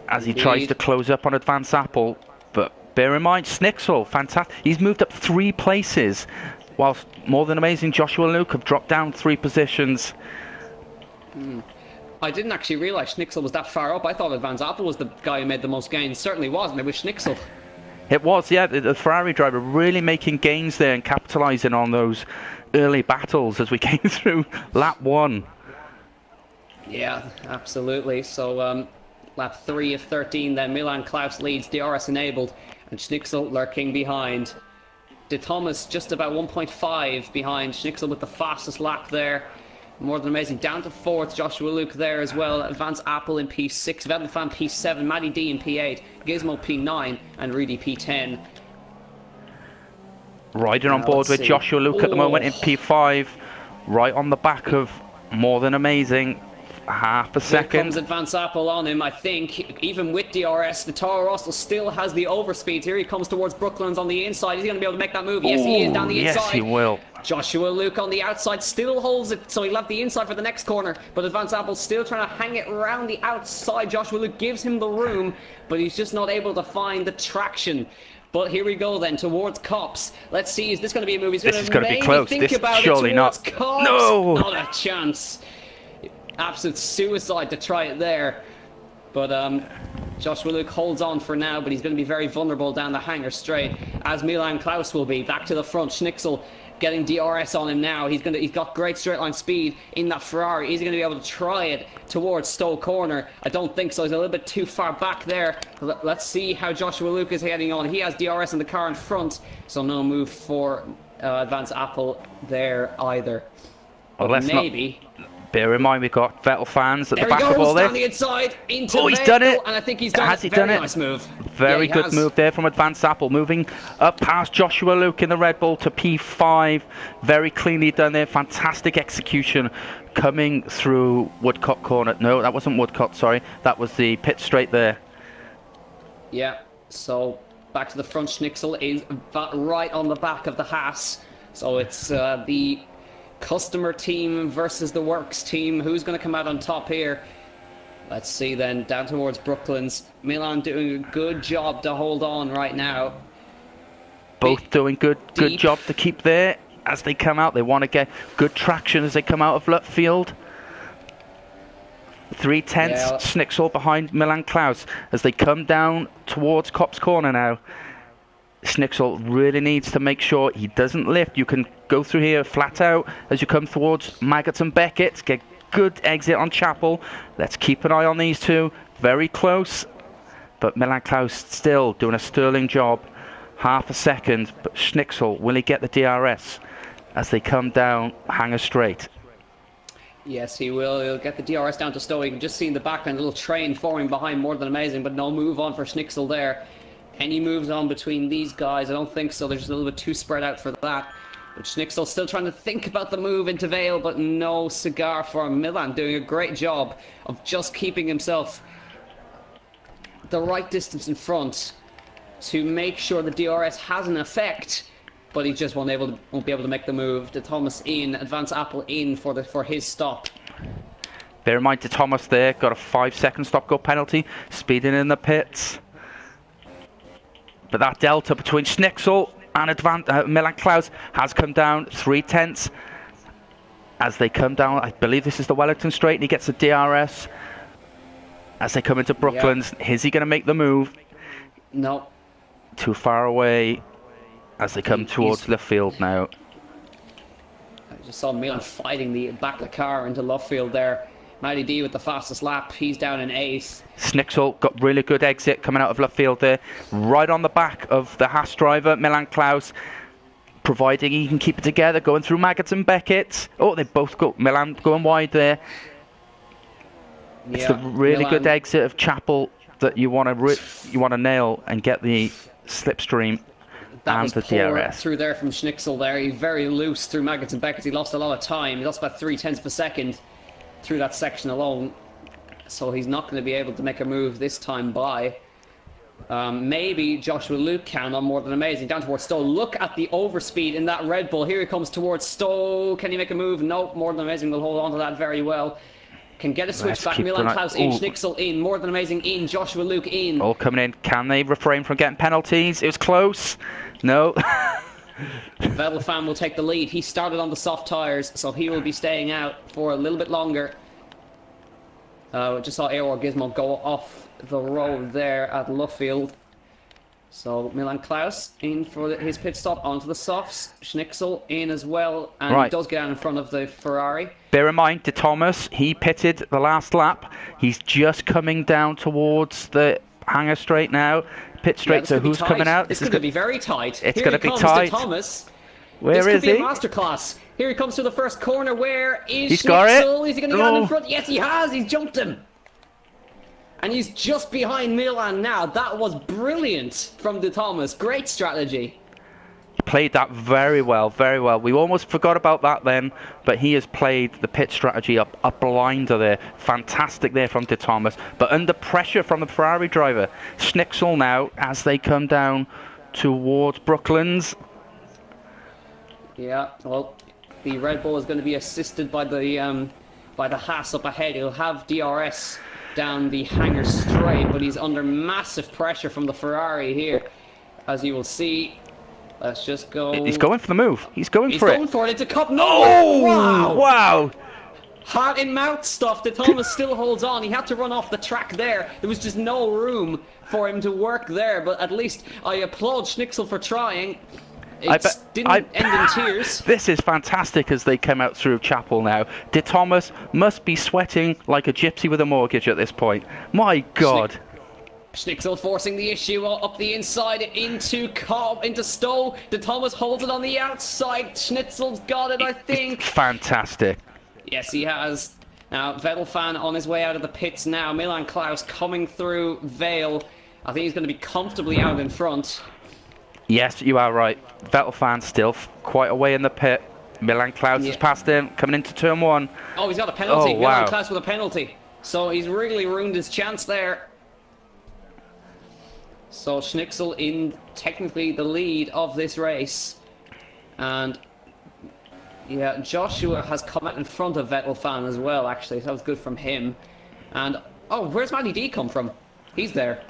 as he tries to close up on Advance Apple. But bear in mind, Snixel, fantastic. He's moved up 3 places, whilst More Than Amazing Joshua Luke have dropped down 3 positions. I didn't actually realise Schnixel was that far up. I thought Advance Apple was the guy who made the most gains. Certainly wasn't. It was Schnixel. It was, yeah. The Ferrari driver really making gains there and capitalising on those early battles as we came through lap 1. Yeah, absolutely. So lap 3 of 13 then. Milan Klaus leads, DRS enabled, and Schnixel lurking behind. De Thomas just about 1.5 behind. Schnixel with the fastest lap there. More Than Amazing down to 4th. Joshua Luke there as well. Advance Apple in P6. Vettelfan P7. Matty D in P8. Gizmo P9. And Rudy P10. Riding on board with Joshua Luke at the moment in P5. Right on the back of More Than Amazing. Half a second. Here comes Advance Apple on him, I think. Even with DRS, the Toro Rosso still has the overspeed. Here he comes towards Brooklands on the inside. Is he going to be able to make that move? Yes, he is down the inside. Yes, he will. Joshua Luke on the outside still holds it, so he'll have the inside for the next corner. But Advance Apple still trying to hang it around the outside. Joshua Luke gives him the room, but he's just not able to find the traction. But here we go then, towards Cops. Let's see, is this going to be a move? He's this is going to be close. Think this about surely it not. Cops. No! Not a chance. Absolute suicide to try it there. But Joshua Luke holds on for now, but he's going to be very vulnerable down the hanger straight, as Milan Klaus will be. Back to the front, Schnixel getting DRS on him now. He's got great straight line speed in that Ferrari. Is he going to be able to try it towards Stowe Corner? I don't think so. He's a little bit too far back there. Let's see how Joshua Luke is heading on. He has DRS in the car in front, so no move for Advance Apple there either. Well, let's maybe. Bear in mind, we've got Vettel fans at the back of all this. Down the inside into he's done it. And I think he's done Has he it. Very done it? nice move. Very good move there from Advance Apple, moving up past Joshua Luke in the Red Bull to P5. Very cleanly done there. Fantastic execution coming through Woodcock Corner. No, that wasn't Woodcock, sorry. That was the pit straight there. Yeah, so back to the front. Schnixel is right on the back of the Haas. So it's the customer team versus the works team. Who's going to come out on top here? Let's see then. Down towards Brooklands. Milan doing a good job to hold on right now. Both doing good jobs to keep there as they come out. They want to get good traction as they come out of Lutfield. 3/10 Schnixel behind Milan Klaus as they come down towards Copse Corner now. Schnixel really needs to make sure he doesn't lift. You can go through here flat out as you come towards Maggots and Beckett. Get good exit on Chapel. Let's keep an eye on these two. Very close. But Milan Klaus still doing a sterling job. Half a second. But Schnixel, will he get the DRS as they come down Hanger Straight? Yes, he will. He'll get the DRS down to Stowe. You can just see in the background a little train forming behind. More Than Amazing, but no move on for Schnixel there. Any moves on between these guys? I don't think so. They're just a little bit too spread out for that. But Schnixel still trying to think about the move into Vale, but no cigar for Milan. Doing a great job of just keeping himself the right distance in front to make sure the DRS has an effect. But he just won't be able to make the move. De Thomas in, Advance Apple in for his stop. Bear in mind, De Thomas there got a 5-second stop-go penalty, speeding in the pits. But that delta between Schnixel and Milan Klaus has come down 3/10 as they come down. I believe this is the Wellington Straight, and he gets a DRS as they come into Brooklands. Yep. Is he going to make the move? No. Too far away as they come towards Luffield now. I just saw Milan fighting the back of the car into Luffield there. Matty D with the fastest lap. He's down in 8th. Schnixel got really good exit coming out of Luffield there. Right on the back of the Haas driver, Milan Klaus. Providing he can keep it together, going through Maggots and Beckett. Oh, they both go. Milan going wide there. It's the really good exit of Chapel that you want to nail and get the slipstream and the DRS. Through there from Schnixel there. He's very loose through Maggots and Beckett. He lost a lot of time. He lost about 0.3 per second through that section alone. So he's not going to be able to make a move this time by. Maybe Joshua Luke can on More Than Amazing. Down towards Stowe. Look at the overspeed in that Red Bull. Here he comes towards Stowe. Can he make a move? Nope. More Than Amazing will hold on to that very well. Can get a switch back. Milan Klaus in. Schnitzel in. More Than Amazing in. Joshua Luke in. All coming in. Can they refrain from getting penalties? It was close. No. Vettel fan will take the lead. He started on the soft tyres, so he will be staying out for a little bit longer. Just saw Aor Gizmo go off the road there at Luffield. So Milan Klaus in for his pit stop onto the softs. Schnitzel in as well, and he does get out in front of the Ferrari. Bear in mind, De Thomas, he pitted the last lap. He's just coming down towards the hangar straight now. Pit straight, so who's coming out? This is going to be very tight. It's going to be tight. De Thomas. Where is he? This could be a masterclass. Here he comes to the first corner. Where is He's got it. Is he going to get out in front? Yes, he has. He's jumped him. And he's just behind Milan now. That was brilliant from De Thomas. Great strategy. Played that very well, very well. We almost forgot about that then, but he has played the pit strategy up a blinder there. Fantastic there from De Thomas. But under pressure from the Ferrari driver. Schnitzel now as they come down towards Brooklands. Yeah, well, the Red Bull is going to be assisted by the Haas up ahead. He'll have DRS down the hangar straight, but he's under massive pressure from the Ferrari here, as you will see. Let's just go. He's going for the move. He's going for it. He's going for it. It's a cup. No! Oh! Wow! Heart in mouth stuff. De Thomas still holds on. He had to run off the track there. There was just no room for him to work there, but at least I applaud Schnitzel for trying. It didn't end in tears. This is fantastic as they come out through Chapel now. De Thomas must be sweating like a gypsy with a mortgage at this point. My God. Schnitzel forcing the issue up the inside into Stowe. De Thomas holds it on the outside. Schnitzel's got it, I think. Fantastic. Yes, he has. Now, Vettel fan on his way out of the pits now. Milan Klaus coming through Vale. I think he's going to be comfortably out in front. Yes, you are right. Vettel fan still quite away in the pit. Milan Klaus has passed him, coming into turn one. Oh, he's got a penalty. Oh, wow. Milan Klaus with a penalty. So he's really ruined his chance there. So Schnitzel in technically the lead of this race. And yeah, Joshua has come out in front of Vettel fan as well, actually. So that was good from him. And, oh, where's Matty D come from? He's there.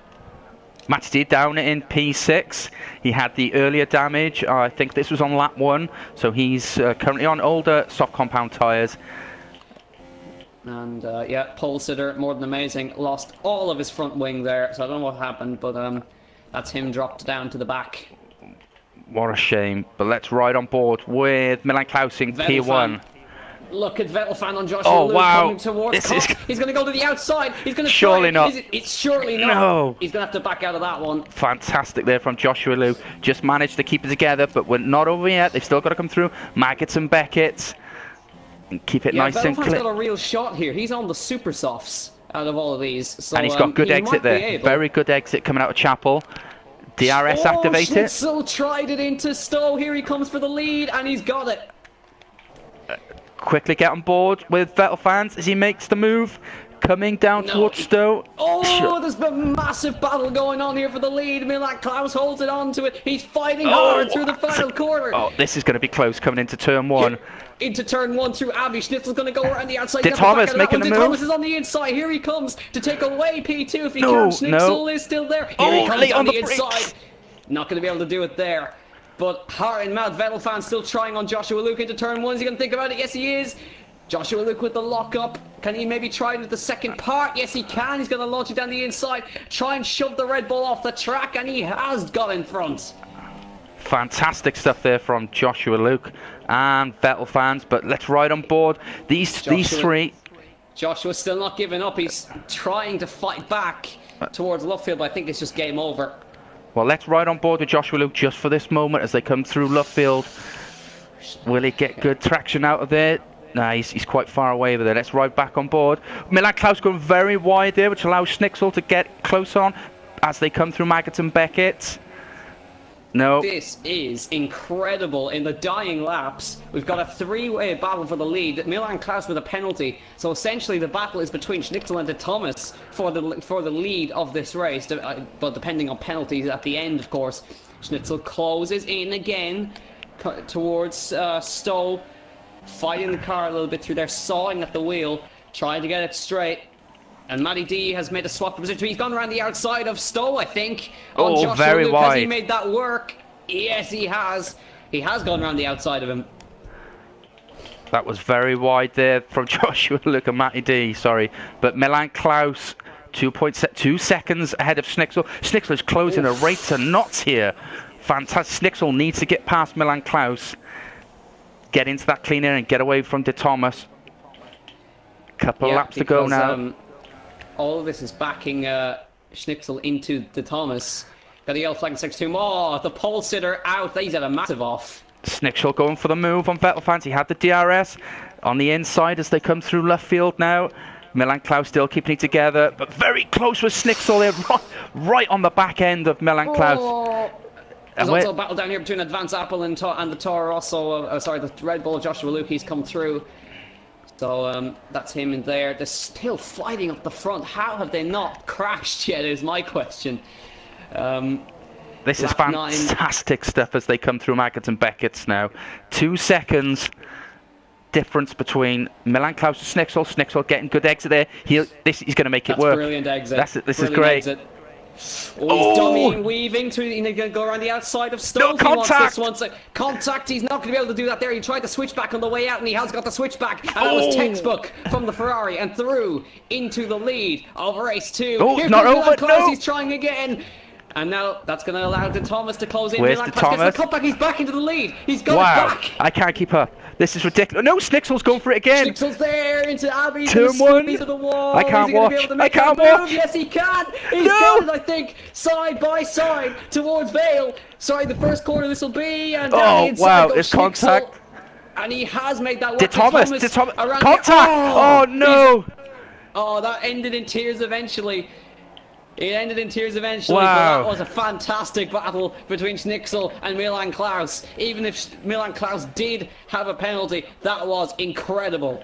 Matty D down in P6. He had the earlier damage. I think this was on lap 1. So he's currently on older soft compound tyres. And yeah, pole sitter, More Than Amazing, lost all of his front wing there. So I don't know what happened, but that's him dropped down to the back. What a shame. But let's ride on board with Milan Klaus in P1. Look at Vettel fan on Joshua Luke coming towards He's going to go to the outside. He's going to surely try. not. It's surely not. No. He's going to have to back out of that one. Fantastic there from Joshua Luke. Just managed to keep it together, but we're not over yet. They've still got to come through. Maggots and Beckett. And keep it nice and clear. Vettel fan's got a real shot here. He's on the super softs out of all of these. So, and he's got good exit there. Very good exit coming out of Chapel. DRS activated. Schnitzel tried it into Stowe. Here he comes for the lead, and he's got it. Quickly get on board with Vettel fans as he makes the move. Coming down towards Stowe. Oh, there's a massive battle going on here for the lead. Milan Klaus holds it on to it. He's fighting hard through the final corner. Oh, this is going to be close coming into turn 1. Into turn 1 through Abbey. Schnitzel's going to go around the outside. De Thomas making the move. De Thomas is on the inside. Here he comes to take away P2 if he can. Schnitzel is still there. Here he comes on the inside. Not going to be able to do it there. But heart in mouth, Vettel fan still trying on Joshua Luke into turn 1. Is he going to think about it? Yes, he is. Joshua Luke with the lock-up. Can he maybe try it at the second part? Yes, he can. He's going to launch it down the inside. Try and shove the Red Bull off the track, and he has got in front. Fantastic stuff there from Joshua Luke and Vettel fans. But let's ride on board. These three. Joshua's still not giving up. He's trying to fight back towards Luffield, but I think it's just game over. Well, let's ride on board with Joshua Luke just for this moment as they come through Luffield. Will he get good traction out of there? Nah, he's quite far away with it. Let's ride back on board. Milan Klaus going very wide there, which allows Schnitzel to get close on as they come through Maggots and Beckett. No. This is incredible. In the dying laps, we've got a three-way battle for the lead. Milan Klaus with a penalty. So essentially, the battle is between Schnitzel and De Thomas for the lead of this race. But depending on penalties at the end, of course, Schnitzel closes in again towards Stowe, fighting the car a little bit through there, sawing at the wheel, trying to get it straight. And Matty D has made a swap position. He's gone around the outside of Stowe, I think. On Joshua very Luke. wide. Has he made that work? Yes, he has. He has gone around the outside of him. That was very wide there from Joshua Luke and Matty D, sorry. But Milan Klaus, 2 seconds ahead of Schnitzel. Schnitzel is closing a rate to knots here. Fantastic. Schnitzel needs to get past Milan Klaus, get into that clean air and get away from De Thomas. Couple of laps to go now. All of this is backing Schnitzel into De Thomas. Got the yellow flag in Section 2. Oh, the pole sitter out. He's had a massive off. Schnitzel going for the move on Vettel fans. He had the DRS on the inside as they come through left field now. Milan Klaus still keeping it together, but very close with Schnitzel there, right on the back end of Milan Klaus. There's also a battle down here between Advance Apple and the Toro Rosso. Sorry, the Red Bull of Joshua Luke. He's come through. So that's him in there. They're still fighting up the front. How have they not crashed yet is my question. This is fantastic stuff as they come through Maggotts and Beckett's now. 2 seconds difference between Milan Klaus and Schnitzel. Schnitzel getting good exit there. He's going to make it work. Brilliant exit. This is great. Exit. He's dummying, weaving through. He's going to go around the outside of Stowe. No contact. Contact. He's not going to be able to do that there. He tried to switch back on the way out, and he has got the switch back. And that was textbook from the Ferrari and through into the lead of race 2. Here's not over. No. He's trying again. And now that's going to allow De Thomas to close in. Where's De Thomas? He's back into the lead. He's got it back. I can't keep up. This is ridiculous. No, Schnitzel's going for it again. Schnitzel's there into Abbey. Turn 1. Into the wall. I can't watch. I can't watch. Yes, he can. He's got it, I think, side by side towards Vale. Sorry, the first corner this will be. And wow, it's contact. And he has made that work. De Thomas. Contact. Oh, no. Oh, that ended in tears eventually. It ended in tears eventually, wow. But that was a fantastic battle between Schnitzel and Milan Klaus. Even if Milan Klaus did have a penalty, that was incredible.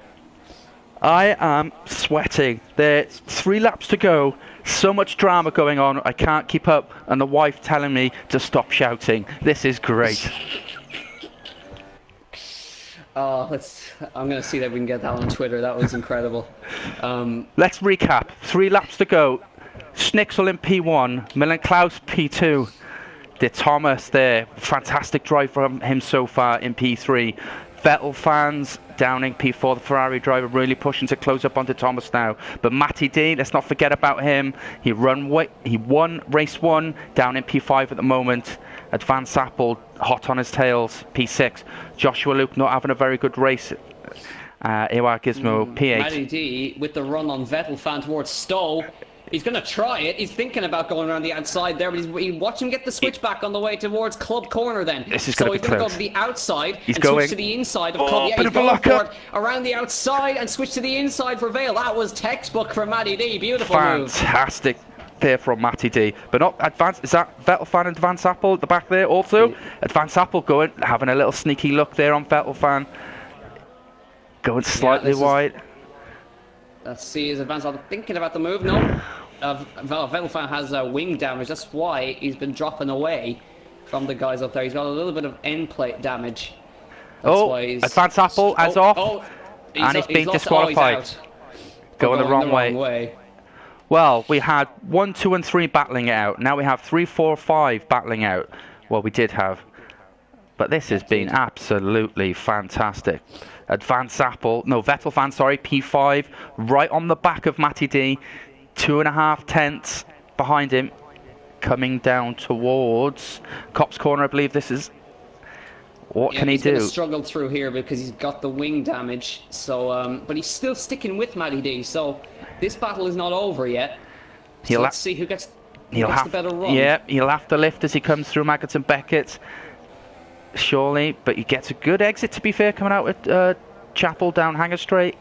I am sweating. There's 3 laps to go. So much drama going on. I can't keep up. And the wife telling me to stop shouting. This is great. I'm going to see that we can get that on Twitter. That was incredible. Let's recap. 3 laps to go. Schnitzel in P1, Milan Klaus P2, De Thomas there, fantastic drive from him so far in P3. Vettel fans downing P4, the Ferrari driver really pushing to close up on De Thomas now. But Matty D, let's not forget about him. He won race 1, down in P5 at the moment. Advance Apple hot on his tails, P6. Joshua Luke not having a very good race. AOR Gizmo P8. Matty D with the run on Vettel fan towards Stowe. He's going to try it. He's thinking about going around the outside there, but watch him get the switch back on the way towards Club Corner then. This is going to be close. So he's going to go to the outside and going. switch to the inside of Club. Yeah, he's going for it around the outside and switch to the inside for Vale. That was textbook from Matty D. Beautiful move. Fantastic there from Matty D. But not Advance. Is that Vettel fan and Advance Apple at the back there also? Yeah. Advance Apple having a little sneaky look there on Vettel fan. Going slightly wide. Let's see, is Advance Apple thinking about the move? No. Vettel fan has wing damage. That's why he's been dropping away from the guys up there. He's got a little bit of end plate damage. That's why he's... Advance Apple as off. And he's been disqualified. Going the wrong way. Well, we had 1, 2 and 3 battling it out. Now we have 3, 4, 5 battling out. Well, we did have. But this has been absolutely fantastic. Vettel fan, sorry, P5, right on the back of Matty D. 2.5 tenths behind him, coming down towards Copse Corner, I believe this is. What can he do? He's going to struggle through here because he's got the wing damage. So, but he's still sticking with Matty D. So this battle is not over yet. So let's see who gets the better run. Yeah, he'll have to lift as he comes through Maggotts and Beckett. Surely, but he gets a good exit, to be fair, coming out with Chapel down Hanger Straight.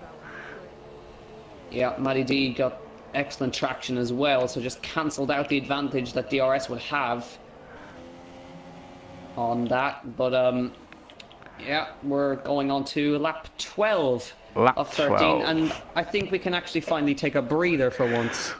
Yeah, Matty D got excellent traction as well, so just cancelled out the advantage that DRS would have. on that. But yeah, we're going on to lap 12 of 13, 12. and I think we can actually finally take a breather for once.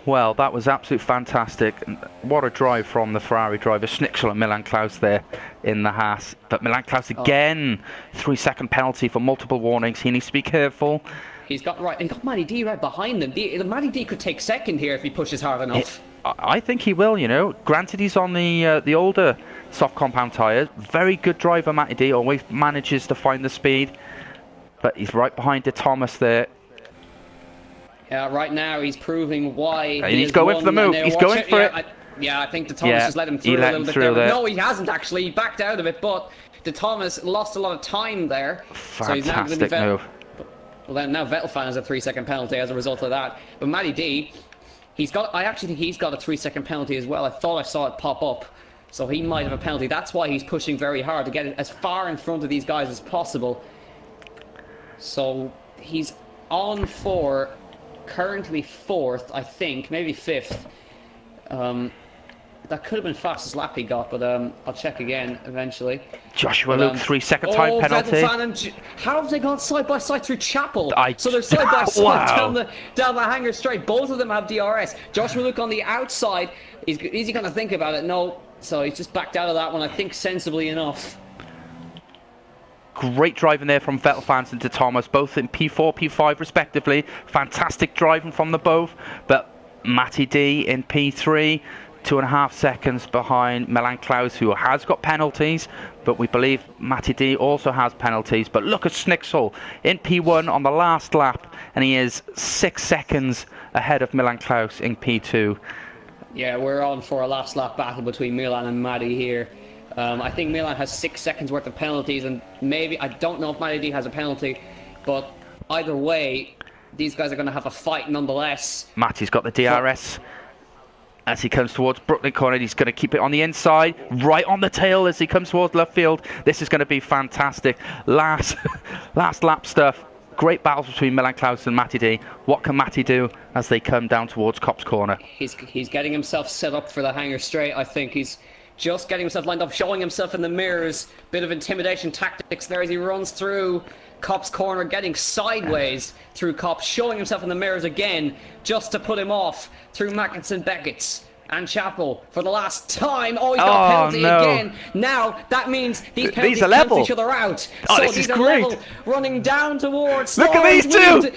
Well, that was absolutely fantastic. What a drive from the Ferrari driver, Schnitzel and Milan Klaus there in the Haas. But Milan Klaus again, 3-second penalty for multiple warnings. He needs to be careful. He's got Matty D right behind him. Matty D could take second here if he pushes hard enough. I think he will, you know. Granted, he's on the older soft compound tyres. Very good driver, Matty D. Always manages to find the speed. But he's right behind De Thomas there. Yeah, right now he's proving why. He's going for the move. He's going for it. I think De Thomas just let him through a little bit there. No, he hasn't actually. He backed out of it, but De Thomas lost a lot of time there. Fantastic move. Well, then now Vettel fan has a 3-second penalty as a result of that. But Matty D, I actually think he's got a 3-second penalty as well. I thought I saw it pop up, so he might have a penalty. That's why he's pushing very hard to get it as far in front of these guys as possible. So he's on for currently 4th, I think, maybe 5th. That could have been fastest lap he got, but I'll check again eventually. Joshua Luke, 3-second time penalty. How have they gone side by side through Chapel? So they're side by side down the hanger straight. Both of them have DRS. Joshua Luke on the outside. Is he going to think about it? No. So he's just backed out of that one, I think, sensibly enough. Great driving there from Vettel fans and De Thomas, both in P4, P5 respectively. Fantastic driving from the both. But Matty D in P3, 2.5 seconds behind Milan Klaus, who has got penalties, but we believe Matty D also has penalties. But look at Schnitzel in P1 on the last lap, and he is 6 seconds ahead of Milan Klaus in P2. Yeah, we're on for a last lap battle between Milan and Matty here. I think Milan has 6 seconds worth of penalties, and maybe, I don't know if Matty D has a penalty, but either way, these guys are going to have a fight nonetheless. Matty's got the DRS. As he comes towards Brooklyn Corner, he's going to keep it on the inside, right on the tail as he comes towards left field. This is going to be fantastic. Last lap stuff. Great battles between Milan Klaus and Matty D. What can Matty do as they come down towards Copse Corner? He's getting himself set up for the hanger straight. I think he's just getting himself lined up, showing himself in the mirrors. Bit of intimidation tactics there as he runs through Copse Corner, getting sideways through Copse, showing himself in the mirrors again, just to put him off through Mackinson, Beckett's and Chapel for the last time. Oh, he's got a penalty again. Now, that means these penalties cancel each other out. Oh, so this is great. Level, running down towards... Look at these two!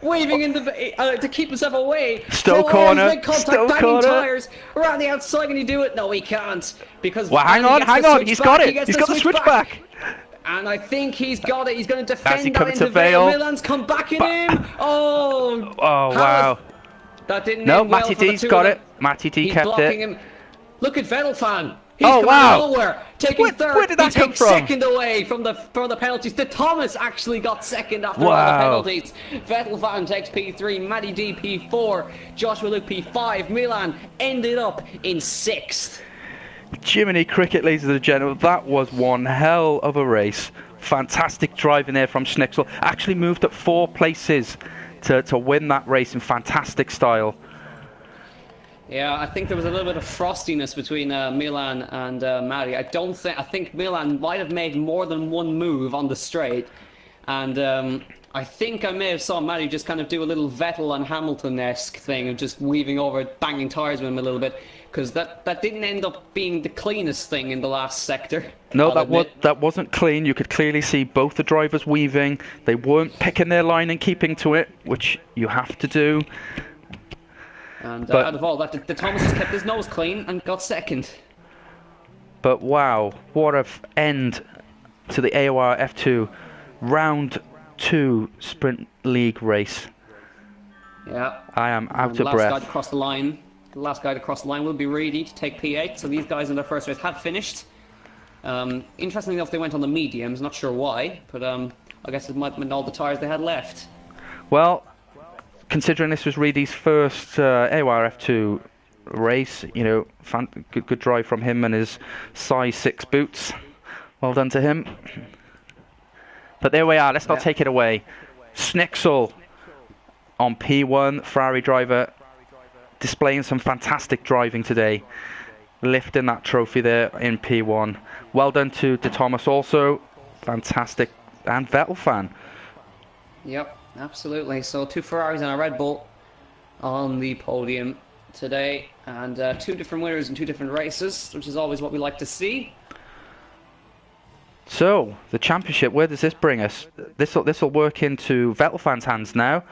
Waving in the, to keep himself away. Stow Corner. Make contact, banging tyres. Around the outside, can he do it? No, he can't. Because well, hang on. He's got it. He's got the switch back. And I think he's got it. He's going to defend that into Vale. Milan's come back in him. Oh, wow. That didn't No, end well Matty for the D's two got of it. Matty D He's kept blocking it. him. Look at Vettel fan. He's coming nowhere. Taking third. Where did that come from? Second away from the penalties. De Thomas actually got second after all the penalties. Vettel fan takes P3. Matty D P4. Joshua Luke P5. Milan ended up in 6th. Jiminy cricket, ladies and gentlemen, that was one hell of a race. Fantastic driving there from Schnitzel. Actually moved up 4 places to win that race in fantastic style. Yeah, I think there was a little bit of frostiness between Milan and Matty. I think Milan might have made more than one move on the straight, and I think I may have saw Matty just kind of do a little Vettel and Hamilton-esque thing of just weaving over, banging tyres with him a little bit, because that didn't end up being the cleanest thing in the last sector. No, that wasn't clean. You could clearly see both the drivers weaving. They weren't picking their line and keeping to it, which you have to do. And out of all that, De Thomas has kept his nose clean and got second. But wow, what a end to the AORF2 round 2 sprint league race. I am out of breath. The last guy to cross the line will be Reedy to take P8. So these guys in their first race have finished. Interestingly enough, they went on the mediums. Not sure why, but I guess it might have been all the tyres they had left. Well, considering this was Reedy's first AORF2 race, you know, good drive from him and his size 6 boots. Well done to him. But there we are. Let's not take it away. Schnitzel on P1, Ferrari driver, displaying some fantastic driving today. lifting that trophy there in P1. Well done to De Thomas also. Fantastic. And Vettel fan. Yep, absolutely. So 2 Ferraris and a Red Bull on the podium today, and 2 different winners in 2 different races, which is always what we like to see. So, the championship, where does this bring us? This will work into Vettel fans' hands now.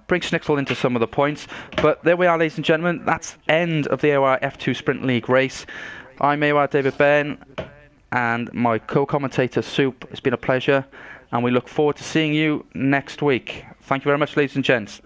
Bring Schnitzel into some of the points. But there we are, ladies and gentlemen. That's end of the AORF2 Sprint League race. I'm AOR David Ben, and my co-commentator Soup. It's been a pleasure, and we look forward to seeing you next week. Thank you very much, ladies and gents.